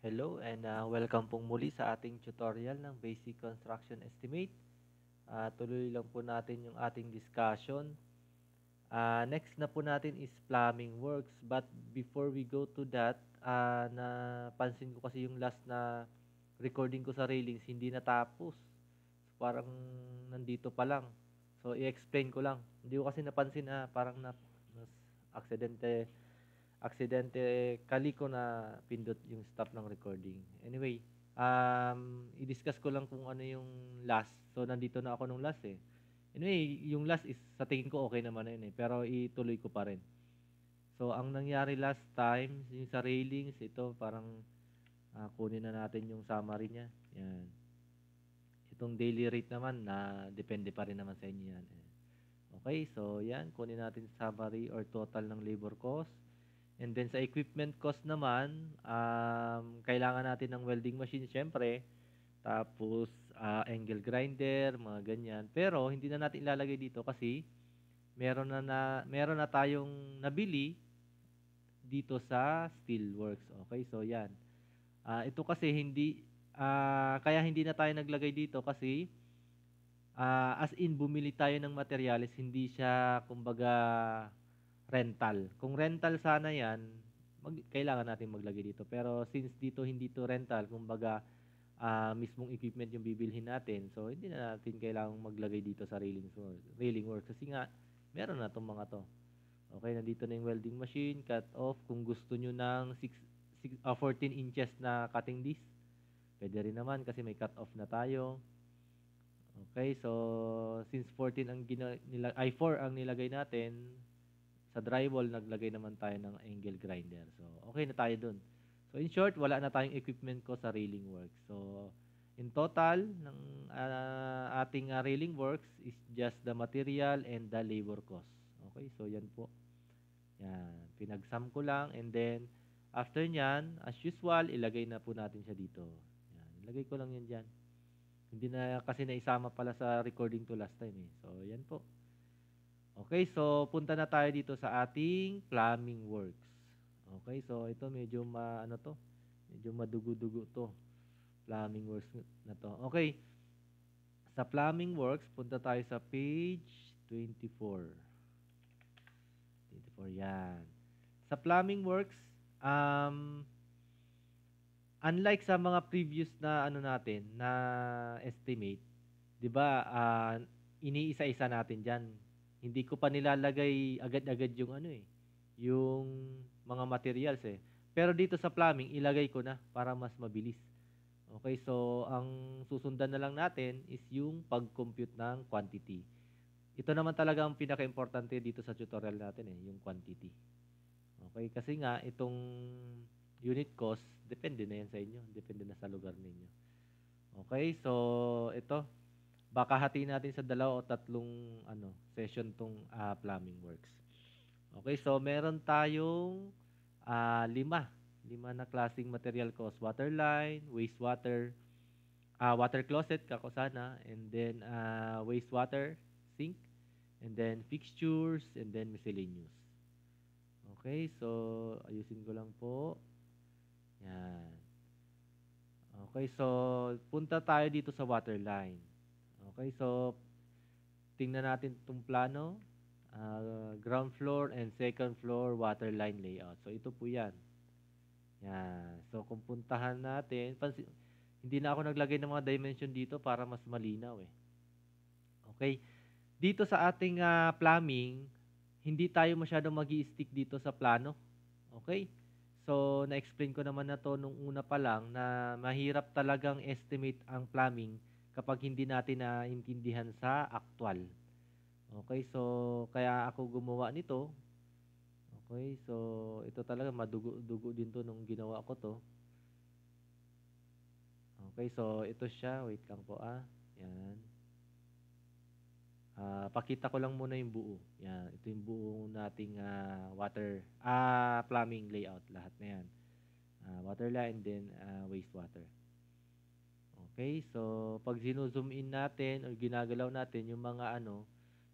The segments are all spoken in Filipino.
Hello and welcome pong muli sa ating tutorial ng Basic Construction Estimate. Tuloy lang po natin yung ating discussion. Next na po natin is plumbing works. But before we go to that, napansin ko kasi yung last na recording ko sa railings hindi natapos. So, parang nandito pa lang. So i-explain ko lang. Hindi ko kasi napansin na parang nas aksidente aksidentally ko na pindot yung stop ng recording. Anyway, i-discuss ko lang kung ano yung last. So, nandito na ako nung last eh. Anyway, yung last is sa tingin ko okay naman na yun eh. Pero ituloy ko pa rin. So, ang nangyari last time, yung sa railings, ito parang kunin na natin yung summary niya. Yan. Itong daily rate naman, na depende pa rin naman sa inyo yan. Okay, so yan, kunin natin summary or total ng labor cost. And then sa equipment cost naman, kailangan natin ng welding machine syempre. Tapos angle grinder, mga ganyan. Pero hindi na natin ilalagay dito kasi meron na tayong nabili dito sa Steelworks. Okay, so yan. Ito kasi kaya hindi na tayo naglagay dito kasi as in bumili tayo ng materyales, hindi siya kumbaga rental. Kung rental sana yan, kailangan natin maglagay dito. Pero since dito hindi to rental, kumbaga mismong equipment yung bibilhin natin, so hindi na natin kailangang maglagay dito sa railing work. Kasi nga, meron na itong mga to. Okay, nandito na yung welding machine, cut off. Kung gusto nyo ng 14 inches na cutting disc, pwede rin naman kasi may cut off na tayo. Okay, so since 14 ang 4 ang nilagay natin, sa drywall, naglagay naman tayo ng angle grinder. So, okay na tayo dun. So, in short, wala na tayong equipment ko sa railing works. So, in total, ng ating railing works is just the material and the labor cost. Okay, so yan po. Yan, pinagsum ko lang and then, after nyan, as usual, ilagay na po natin siya dito. Yan, ilagay ko lang yan dyan. Hindi na kasi naisama pala sa recording to last time eh. So, yan po. Okay, so punta na tayo dito sa ating plumbing works. Okay, so ito medyo medyo madugo-dugo to. Plumbing works na to. Okay, sa plumbing works, punta tayo sa page 24. 24 yan. Sa plumbing works, um, unlike sa mga previous na natin, na estimate, 'di ba? Iniisa-isa natin diyan. Hindi ko pa nilalagay agad-agad yung yung mga materials eh. Pero dito sa plumbing, ilagay ko na para mas mabilis. Okay, so ang susundan na lang natin is yung pag-compute ng quantity. Ito naman talaga ang pinaka-importante dito sa tutorial natin eh, yung quantity. Okay, kasi nga itong unit cost, depende na yan sa inyo, depende na sa lugar ninyo. Okay, so ito, baka hatiin natin sa 2 o 3 session tong plumbing works. Okay, so meron tayong 5 na klaseng material cost: water line, wastewater, water closet kako sana, and then wastewater sink, and then fixtures, and then miscellaneous. Okay, so ayusin ko lang po. Yan. Okay, so punta tayo dito sa water line. Okay, so tingnan natin itong plano. Ground floor and second floor water line layout. So ito po yan. Yan. So kung puntahan natin, hindi na ako naglagay ng mga dimension dito para mas malinaw eh. Okay. Dito sa ating plumbing, hindi tayo masyadong magi-stick dito sa plano. Okay? So, na-explain ko naman na to nung una pa lang na mahirap talagang estimate ang plumbing kapag hindi natin naintindihan sa actual. Okay, so kaya ako gumawa nito. Okay, so ito talaga madugo-dugo din to nung ginawa ko to. Okay, so ito siya. Wait lang po Yan. Pakita ko lang muna yung buo. Yan, ito yung buo nating plumbing layout. Lahat na yan. Water line, then wastewater. Okay, so pag zoom in natin o ginagalaw natin yung mga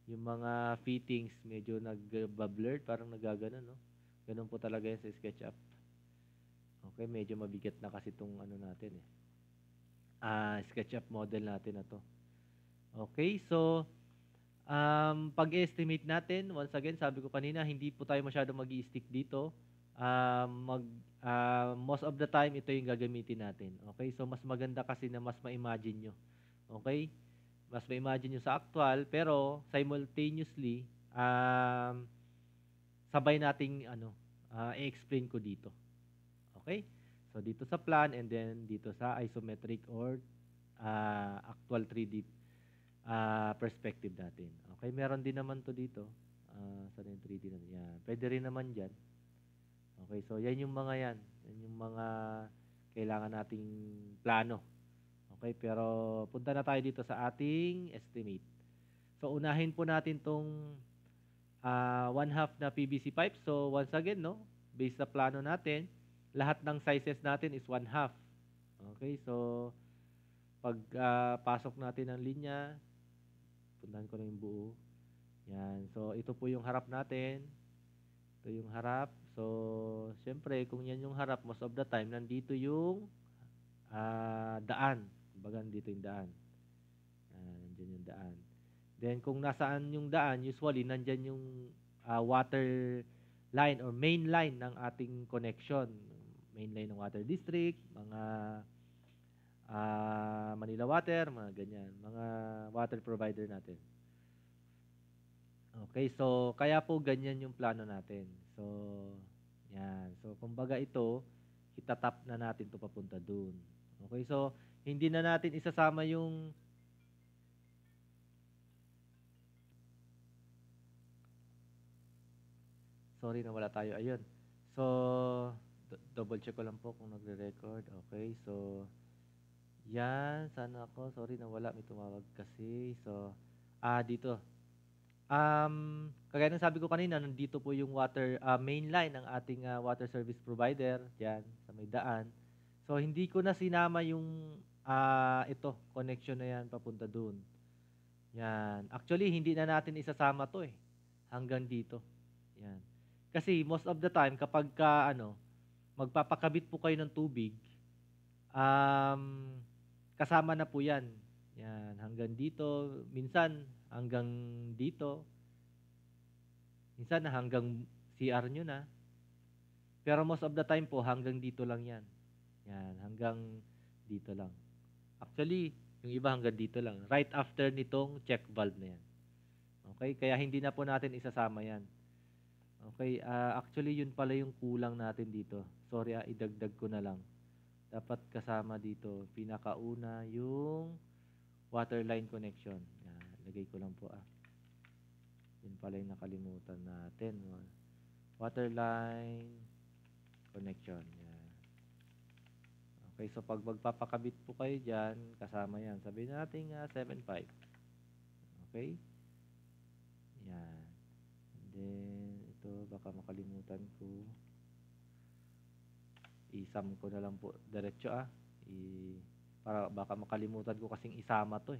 yung mga fittings medyo nag-blurred, parang nagagano, no? Ganun po talaga yan sa SketchUp. Okay, medyo mabigat na kasi 'tong ano natin, SketchUp model natin na 'to. Okay, so, pag-e-estimate natin, once again, sabi ko kanina, hindi po tayo masyadong mag-i-stick dito. Mag most of the time, ito yung gagamitin natin. Okay, so mas maganda kasi na mas ma-imagine niyo. Okay, mas ma-imagine niyo sa actual, pero simultaneously, sabay nating ano, i-explain ko dito. Okay? So, dito sa plan and then dito sa isometric or actual 3D perspective natin. Okay? Meron din naman to dito. Saan yung 3D natin? Yan. Pwede rin naman dyan. Okay? So, yan yung mga yan. Yan yung mga kailangan nating plano. Okay? Pero, punta na tayo dito sa ating estimate. So, unahin po natin tong 1/2 na PVC pipe. So, once again, no, based sa plano natin, lahat ng sizes natin is 1/2. Okay, so, pag pasok natin ng linya, puntahan ko na yung buo. Yan. So, ito po yung harap natin. Ito yung harap. So, syempre, kung yan yung harap, most of the time, nandito yung daan. Kumbaga, nandito yung daan. Nandyan yung daan. Then, kung nasaan yung daan, usually, nandyan yung water line or main line ng ating connection. Main line ng water district, mga Manila Water, mga ganyan. Mga water provider natin. Okay, so, kaya po ganyan yung plano natin. So, yan. So, kumbaga ito, itatap na natin to papunta dun. Okay, so, hindi na natin isasama yung sorry na wala tayo. Ayun. So, double check ko lang po kung nagre-record. Okay, so, yan. Sana ako. Sorry na wala. May tumawag kasi. So, dito. Kagaya ng sabi ko kanina, nandito po yung water main line ng ating water service provider. Yan, sa may daan. So, hindi ko na sinama yung ito, connection na yan papunta dun. Yan. Actually, hindi na natin isasama to hanggang dito. Yan. Kasi most of the time, kapag magpapakabit po kayo ng tubig, kasama na po yan. Yan, hanggang dito. Minsan, hanggang dito. Minsan, hanggang CR nyo na. Pero most of the time po, hanggang dito lang yan. Yan, hanggang dito lang. Actually, yung iba hanggang dito lang. Right after nitong check valve na yan. Okay? Kaya hindi na po natin isasama yan. Okay? Actually, yun pala yung kulang natin dito. Sorry, idagdag ko na lang. Dapat kasama dito. Pinakauna yung water line connection. Yan, lagay ko lang po Yun pala yung nakalimutan natin. Water line connection. Yan. Okay, so pag magpapakabit po kayo dyan, kasama yan. Sabihin natin 7.5. Okay? Yan. And then, ito, baka makalimutan ko. Isam ko na lang po. Diretso para baka makalimutan ko kasing isama to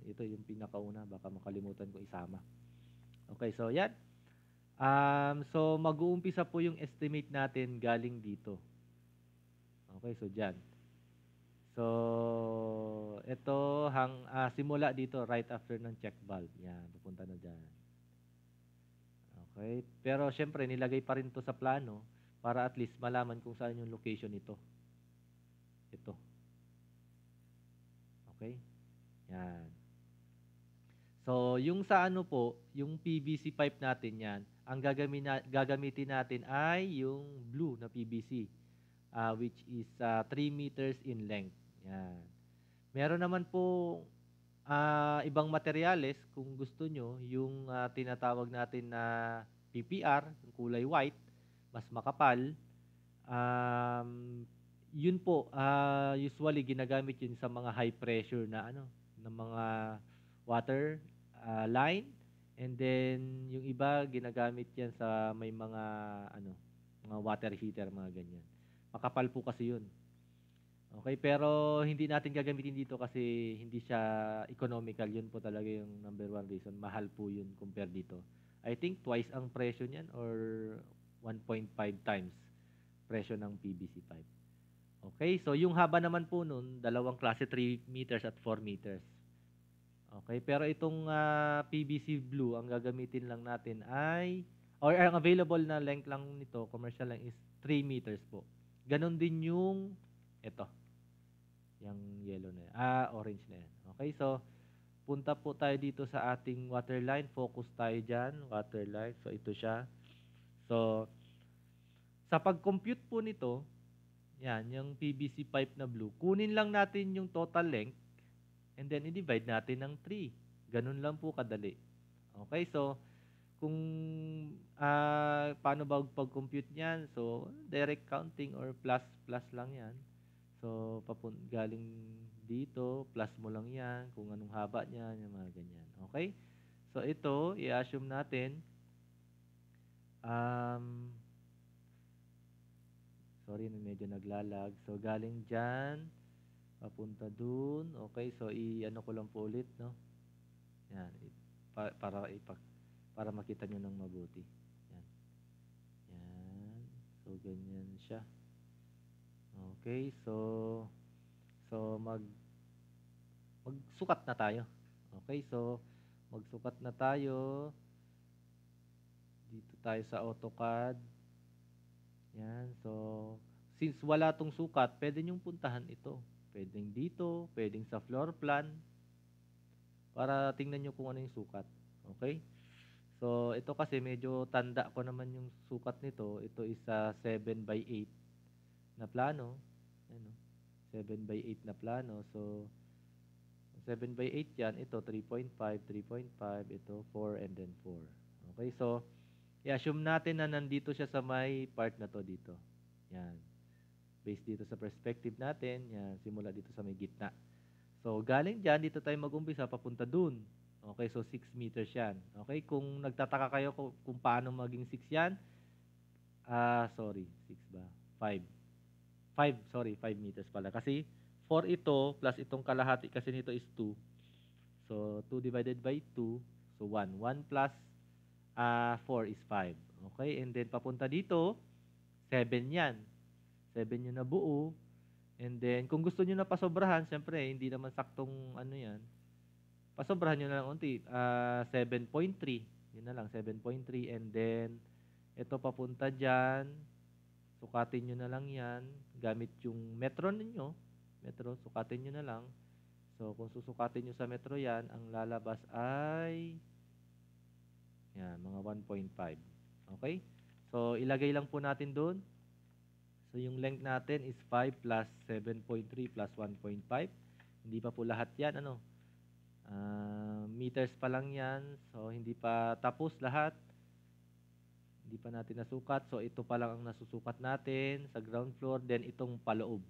ito yung pinakauna, baka makalimutan ko isama. Okay, so yan. So mag-uumpisa po yung estimate natin galing dito. Okay, so dyan. So, ito simula dito right after ng check valve. Yan, pupunta na dyan. Okay, pero syempre nilagay pa rin to sa plano para at least malaman kung saan yung location nito. Ito. Okay? Yan. So, yung sa yung PVC pipe natin yan, ang gagamitin natin ay yung blue na PVC, which is 3 meters in length. Yan. Meron naman po ibang materyales kung gusto nyo, yung tinatawag natin na PPR, yung kulay white, mas makapal. Yun po, usually ginagamit yun sa mga high pressure na ng mga water line, and then yung iba ginagamit yan sa may mga mga water heater, mga ganyan. Makapal po kasi yun. Okay, pero hindi natin gagamitin dito kasi hindi siya economical. Yun po talaga yung number one reason. Mahal po yun compare dito. I think twice ang presyo niyan or 1.5 times presyo ng PVC pipe. Okay, so yung haba naman po nun, dalawang klase, 3 meters at 4 meters. Okay, pero itong PVC blue, ang gagamitin lang natin ay, or ang available na length lang nito, commercial lang, is 3 meters po. Ganon din yung, ito, yung yellow na yan, orange na yan. Okay, so, punta po tayo dito sa ating water line, focus tayo dyan, water line, so ito siya. So, sa pag-compute po nito, yan, yung PVC pipe na blue, kunin lang natin yung total length, and then i-divide natin ng 3. Ganun lang po kadali. Okay, so kung paano ba pag-compute niyan? So direct counting or plus lang 'yan. So galing dito, plus mo lang 'yan kung anong haba niyan, yung mga ganyan. Okay? So ito, i-assume natin sorry, medyo naglalag. So galing diyan papunta dun. Okay, so i-ano ko lang po ulit, no? Yan, para makita nyo ng mabuti. Yan. Yan. So ganyan siya. Okay, so magsukat na tayo. Okay, so magsukat na tayo. Dito tayo sa AutoCAD. Yan, so since wala tong sukat, pwede nyong puntahan ito. Pwedeng dito, pwedeng sa floor plan, para tingnan nyo kung ano yung sukat. Okay? So, ito kasi medyo tanda ko naman yung sukat nito. Ito is 7x8 na plano. Ano? 7x8 na plano. So, 7x8 yan. Ito, 3.5, 3.5. Ito, 4, and then 4. Okay? So, i-assume natin na nandito siya sa may part na to dito. Yan. Based dito sa perspective natin, yan, simula dito sa may gitna. So, galing dyan, dito tayo mag-umpisa, papunta dun. Okay, so 6 meters yan. Okay, kung nagtataka kayo kung paano maging 6 yan, sorry, 6 ba? 5. 5 meters pala. Kasi 4 ito, plus itong kalahati kasi nito is 2. So, 2 divided by 2, so 1. 1 plus 4 is 5. Okay, and then papunta dito, 7 yan. 7 yung nabuo. And then, kung gusto nyo na pasobrahan, syempre, hindi naman saktong ano yan. Pasobrahan nyo na lang unti. 7.3. Yun na lang, 7.3. And then, ito papunta dyan. Sukatin nyo na lang yan. Gamit yung metro ninyo. Metro, sukatin nyo na lang. So, kung susukatin nyo sa metro yan, ang lalabas ay yan, mga 1.5. Okay? So, ilagay lang po natin doon. So, yung length natin is 5 plus 7.3 plus 1.5. Hindi pa po lahat yan. Ano? Meters pa lang yan. So, hindi pa tapos lahat. Hindi pa natin nasukat. So, ito pa lang ang nasusukat natin sa ground floor. Then, itong paloob.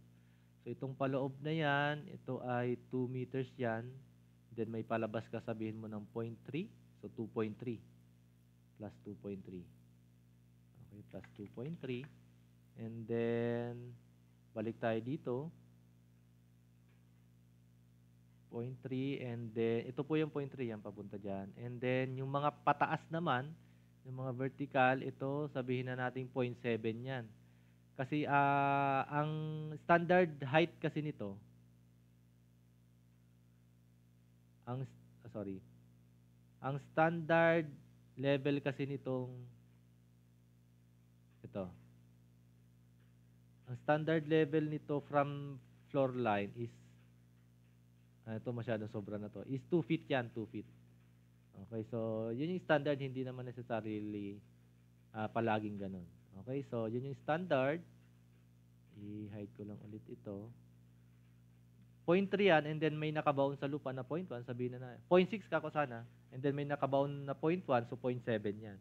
So, itong paloob na yan, ito ay 2 meters yan. Then, may palabas ka, sabihin mo ng 0.3. So, 2.3 plus 2.3. Okay, plus 2.3. And then, balik tayo dito. 0.3. And then, ito po yung 0.3. Yan, papunta dyan. And then, yung mga pataas naman, yung mga vertical, ito, sabihin na natin 0.7 yan. Kasi, ang standard height kasi nito, ang standard level kasi nitong, ito, ang standard level nito from floor line is, ito masyadong sobra na to, is 2 feet yan, 2 feet. Okay, so yun yung standard, hindi naman necessarily palaging ganun. Okay, so yun yung standard. I-hide ko lang ulit ito. 0.3 yan, and then may nakabaon sa lupa na 0.1, sabihin na 0.6 kako sana, and then may nakabaon na 0.1, so 0.7 yan.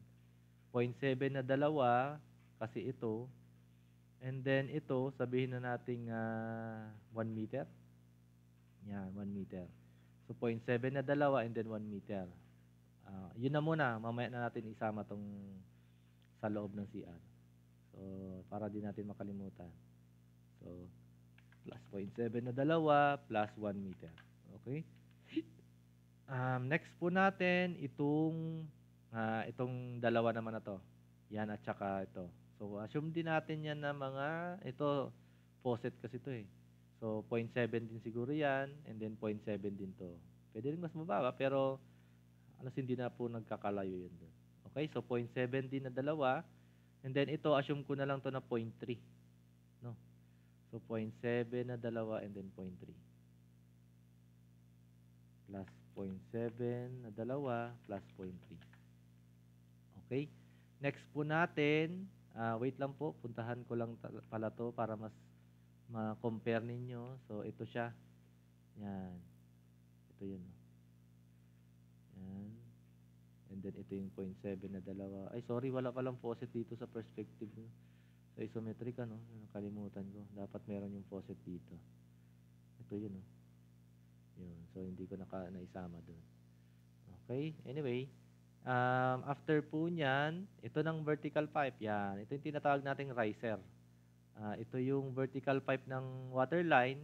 0.7 na dalawa, kasi ito. And then ito, sabihin na nating 1 meter. Yan, 1 meter. So 0.7 na dalawa and then 1 meter. Yun na muna, mamaya na natin isama tong sa loob ng CR. So, para di natin makalimutan. So, plus 0.7 na dalawa, plus 1 meter. Okay? Next po natin, itong dalawa naman na to. Yan at saka ito. So, assume din natin yan na mga, ito, faucet kasi ito eh. So, 0.7 din siguro yan, and then 0.7 din to. Pwede rin mas mababa, pero alas hindi na po nagkakalayo yun doon. Okay, so 0.7 din na dalawa, and then ito, assume ko na lang to na 0.3. No? So, 0.7 na dalawa, and then 0.3. Plus 0.7 na dalawa, plus 0.3. Okay? Next po natin, wait lang po, puntahan ko lang pala to para mas ma-compare ninyo. So, ito siya. Yan. Ito yun. Yan. And then, ito yung 0.7 na dalawa. Ay, sorry, wala palang faucet dito sa perspective. Sa isometric, ano? Nakalimutan ko. Dapat meron yung faucet dito. Ito yun, oh. Yun. So, hindi ko naisama doon. Okay? Anyway, after po niyan, ito ng vertical pipe. Yan. Ito yung tinatawag nating riser. Ito yung vertical pipe ng water line.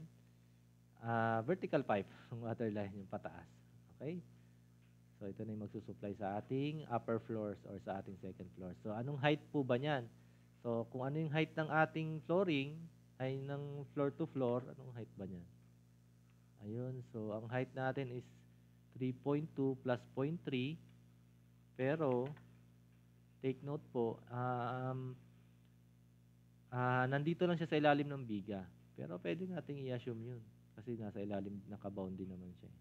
Vertical pipe ng water line, yung pataas. Okay? So, ito na yung magsusupply sa ating upper floors or sa ating second floor. So, anong height po ba niyan? So, kung ano yung height ng ating flooring, ay ng floor to floor, anong height ba niyan? Ayun. So, ang height natin is 3.2 plus 0.3. Pero, take note po, nandito lang siya sa ilalim ng biga. Pero pwede nating i-assume yun. Kasi nasa ilalim, nakabound din naman siya.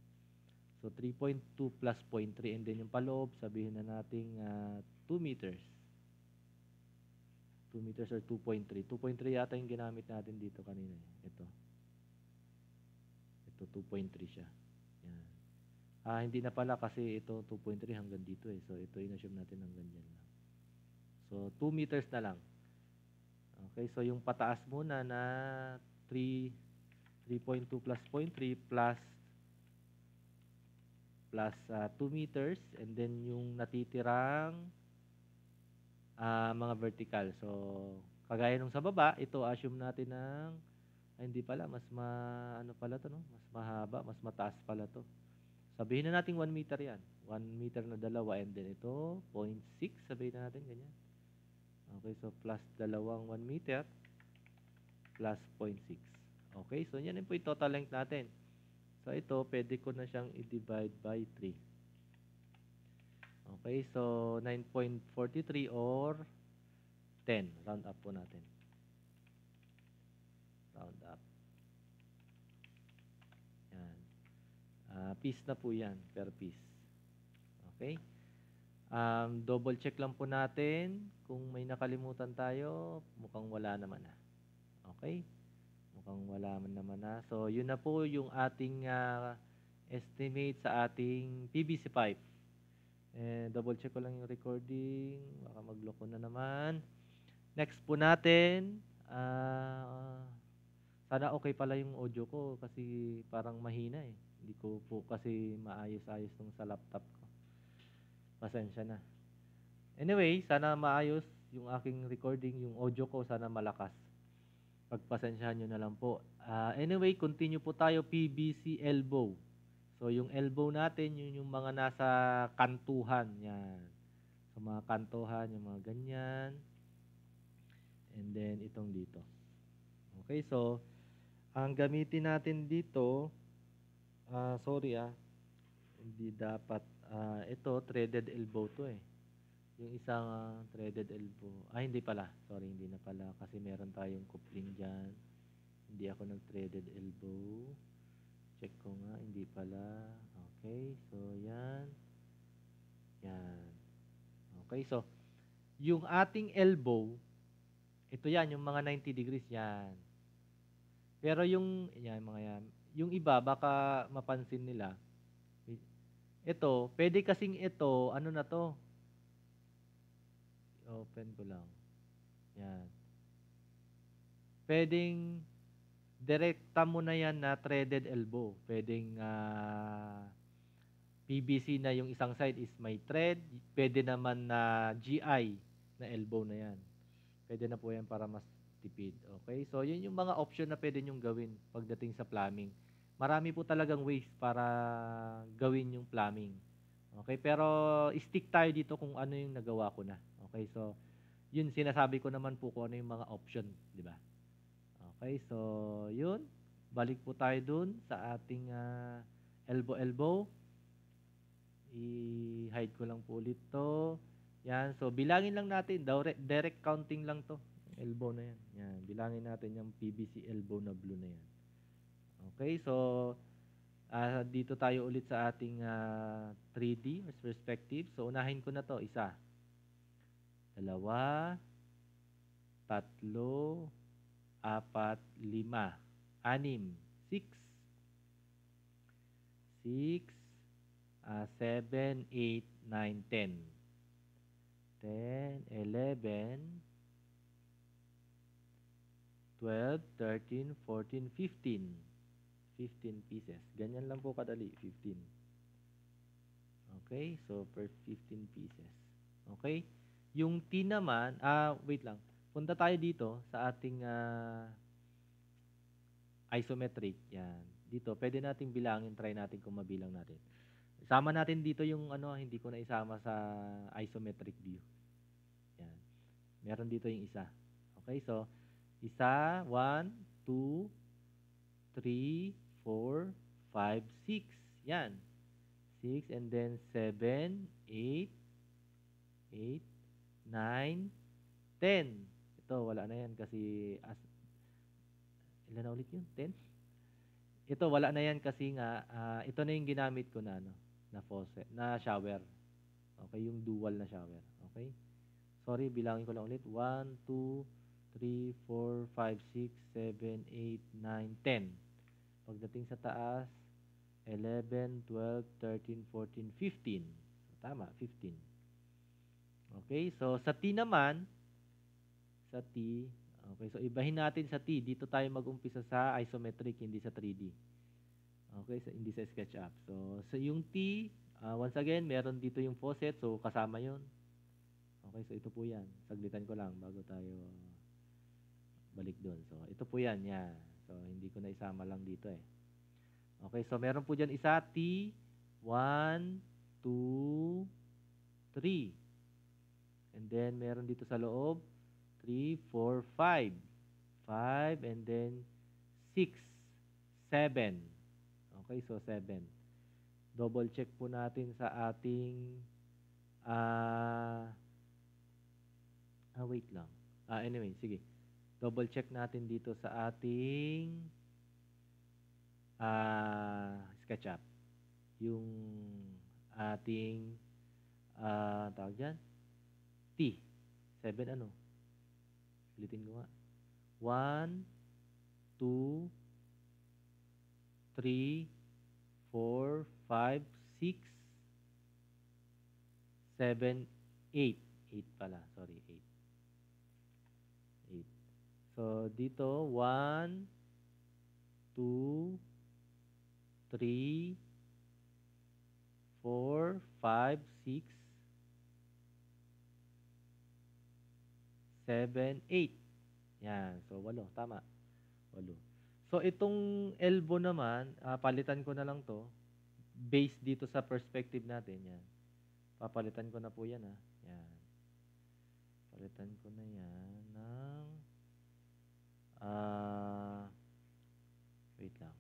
So, 3.2 plus 0.3. And then yung paloob, sabihin na nating 2 meters. 2 meters or 2.3. 2.3 yata yung ginamit natin dito kanina. Ito. Ito, 2.3 siya. Yan. Hindi na pala kasi ito 2.3 hanggang dito eh. So, ito in-assume natin hanggang dyan lang. So, 2 meters na lang. Okay, so yung pataas muna na 3.2 plus 0.3 plus 2 meters, and then yung natitirang mga vertical. So, kagaya nung sa baba, ito assume natin ng hindi pala, ano pala to, no? Mas mahaba, mas mataas pala to. Sabihin na natin 1 meter yan. 1 meter na dalawa, and then ito 0.6, sabihin na natin ganyan. Okay, so plus dalawang 1 meter plus 0.6. Okay, so yan po yung total length natin. So ito, pwede ko na siyang i-divide by 3. Okay, so 9.43 or 10. Round up po natin. Round up. Yan. Piece na po yan, per piece. Okay. Double check lang po natin kung may nakalimutan tayo. Mukhang wala naman na. Okay? Mukhang wala naman na. So, yun na po yung ating estimate sa ating PVC pipe. Double check ko lang yung recording. Baka magloko na naman. Next po natin. Sana okay pala yung audio ko kasi parang mahina eh. Hindi ko po kasi maayos-ayos nung sa laptop ko. Pasensya na. Anyway, sana maayos yung aking recording, yung audio ko, sana malakas. Pagpasensyahan nyo na lang po. Anyway, continue po tayo, PVC elbow. So, yung elbow natin, yun yung mga nasa kantuhan. Yan. So, mga kantuhan, yung mga ganyan. And then, itong dito. Okay, so, ang gamitin natin dito, hindi dapat, ito, threaded elbow to eh. Yung isang threaded elbow. Hindi pala. Sorry, hindi na pala. Kasi meron tayong coupling dyan. Hindi ako nag-threaded elbow. Check ko nga. Hindi pala. Okay. So, yan. Yan. Okay. So, yung ating elbow, ito yan. Yung mga 90 degrees. Yan. Pero yung, yan, mga yan. Yung iba, baka mapansin nila. Ito, pwede kasing ito, ano na to? Open ko lang. Yan. Pwedeng direkta mo na yan na threaded elbow. Pwedeng PVC na yung isang side is may thread. Pwede naman na GI na elbow na yan. Pwede na po yan para mas tipid. Okay? So, yun yung mga option na pwede nyong gawin pagdating sa plumbing. Marami po talagang ways para gawin yung plumbing. Okay? Pero, stick tayo dito kung ano yung nagawa ko na. Okay? So, yun sinasabi ko naman po kung ano yung mga option, di ba? Okay, so yun. Balik po tayo dun sa ating elbow. I-hide ko lang po ulit to. Yan, so bilangin lang natin. Direct counting lang to. Elbow na yan. Yan, bilangin natin yung PVC elbow na blue na yan. Okay, so dito tayo ulit sa ating 3D perspective. So unahin ko na to. 1, 2, 3, 4, 5, 6, 6, 7, 8, 9, 10. 10, 11, 12, 13, 14, 15. 15 pieces. Ganyan lang po kadali, 15. Okay, so per 15 pieces. Okay? Yung T naman, wait lang. Punta tayo dito sa ating isometric. Yan. Dito, pwede nating bilangin, try natin kung mabilang natin. Isama natin dito yung hindi ko na isama sa isometric view. Yan. Meron dito yung isa. Okay, so 1, 2, 3, 4, 5, 6. Yan. 6 and then 7, 8, 9, 10. Ito, wala na yan kasi ilan na ulit yun? 10? Ito, wala na yan kasi nga ito na yung ginamit ko na na faucet, na shower. Okay, yung dual na shower. Okay? Sorry, bilangin ko lang ulit. 1, 2, 3, 4, 5, 6, 7, 8, 9, 10. Pagdating sa taas, 11, 12, 13, 14, 15. So, tama, 15. Okay, so sa T naman, okay, so ibahin natin sa T. Dito tayo mag-umpisa sa isometric, hindi sa 3D. Okay, so hindi sa SketchUp. So yung T, once again, meron dito yung faucet, so kasama yun. Okay, so ito po yan. Saglitan ko lang bago tayo balik doon. So ito po yan, yan. So hindi ko na isama lang dito eh. Okay, so meron po dyan isa, T, 1, 2, 3. And then meron dito sa loob, 3, 4, 5. 5 and then 6, 7. Okay, so 7. Double check po natin sa ating wait lang. Anyway, sige. Double check natin dito sa ating SketchUp. Yung ating tawag dyan, T. 7 ano? Ulitin ko nga. 1, 2, 3, 4, 5, 6, 7, 8. 8 pala. Sorry, 8. 8. So, dito, 1, 2, 3, 4, 5, 6, 7, 8. Yan. So, 8. Tama. 8. So, itong elbow naman, palitan ko na lang to. Based dito sa perspective natin. Yan. Papalitan ko na po yan. Yan. Palitan ko na yan ng wait lang.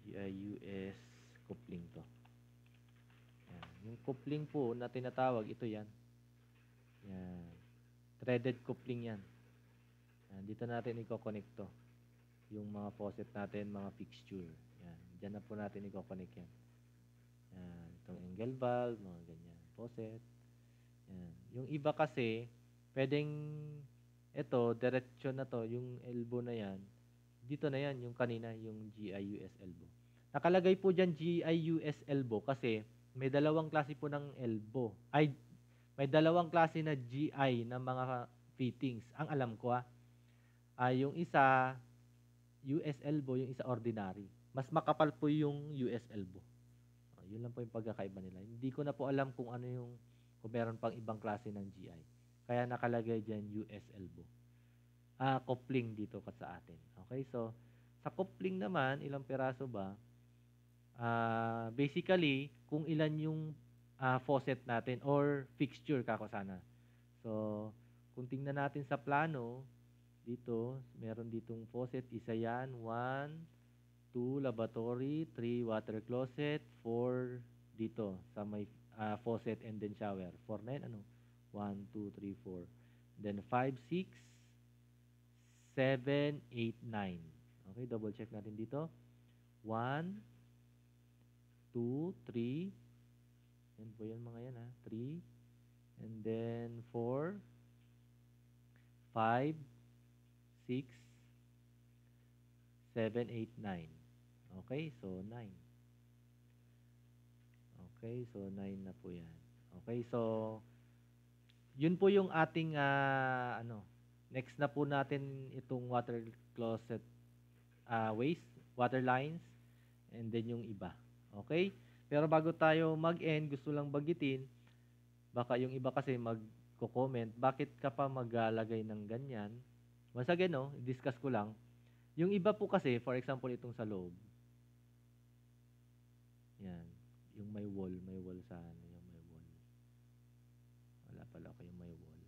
GIUS coupling to. Yan. Yung coupling po na tinatawag, ito yan. Yan. Threaded coupling yan. Yan. Dito natin i-connect to. Yung mga faucet natin, mga fixture. Yan. Diyan na po natin i-connect yan. Yan. Itong angle valve, mga ganyan. Faucet. Yan. Yung iba kasi, pwedeng ito, diretsyon na to, yung elbow na yan. Dito na yan, yung kanina, yung GIUS elbow. Nakalagay po dyan GIUS elbow kasi may dalawang klase po ng elbow. May dalawang klase na GI na mga fittings. Ang alam ko yung isa US elbow, yung isa ordinary. Mas makapal po yung US elbow. Yun lang po yung pagkakaiba nila. Hindi ko na po alam kung ano yung, kung meron pang ibang klase ng GI. Kaya nakalagay dyan US elbow. Coupling dito sa atin. Okay, so sa coupling naman, ilang piraso ba? Basically, kung ilan yung faucet natin or fixture kako sana. So, kung tingnan natin sa plano, dito, meron ditong faucet, isa yan, 1, 2 lavatory, 3 water closet, 4 dito sa may faucet and then shower. 4 na yan, ano? 1, 2, 3, 4. Then 5, 6, 7, 8, 9. Okay, double check natin dito. 1, 2, 3. Yan po yan mga yan ha. 3. And then 4, 5, 6, 7, 8, 9. Okay, so 9. Okay, so 9 na po yan. Okay, so yun po yung ating next na po natin itong water closet waste, water lines, and then yung iba. Okay? Pero bago tayo mag-end, gusto lang bagitin, baka yung iba kasi magko-comment, bakit ka pa maglalagay ng ganyan? Once again, discuss ko lang. Yung iba po kasi, for example, itong sa loob. Yan. Yung may wall sa yung may wall. Wala pala ako yung may wall.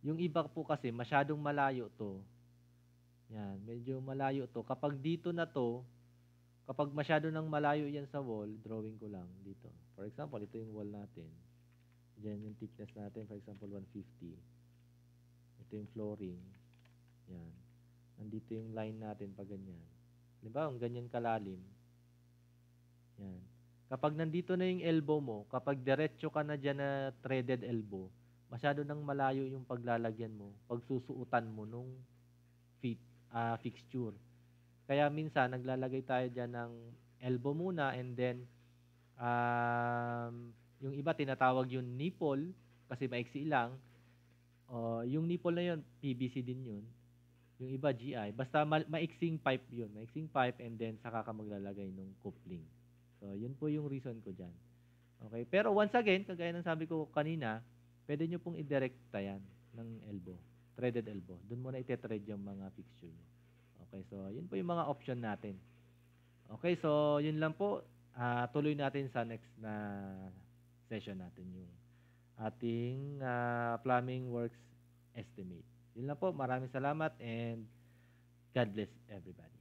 Yung iba po kasi, masyadong malayo to. Yan, medyo malayo to. Kapag dito na to, kapag masyado nang malayo yan sa wall, drawing ko lang dito. For example, ito yung wall natin. Diyan yung thickness natin, for example, 150. Ito yung flooring. Yan. Nandito yung line natin pag ganyan. Diba? Ang ganyan kalalim. Yan. Kapag nandito na yung elbow mo, kapag diretso ka na dyan na threaded elbow, masyado nang malayo yung paglalagyan mo, pagsusuutan mo nung fixture. Kaya minsan, naglalagay tayo dyan ng elbow muna and then yung iba tinatawag yung nipple kasi maiksi lang. Yung nipple na yun, PVC din yun. Yung iba, GI. Basta maiksing pipe yun. Maiksing pipe and then saka ka maglalagay ng coupling. So, yun po yung reason ko dyan. Okay? Pero once again, kagaya ng sabi ko kanina, pwede nyo pong i-directa yan ng elbow. Threaded elbow. Doon mo na ite-thread yung mga fixture nyo. Okay? So, yun po yung mga option natin. Okay? So, yun lang po. Tuloy natin sa next na session natin yung ating plumbing works estimate. Yun lang po. Maraming salamat and God bless everybody.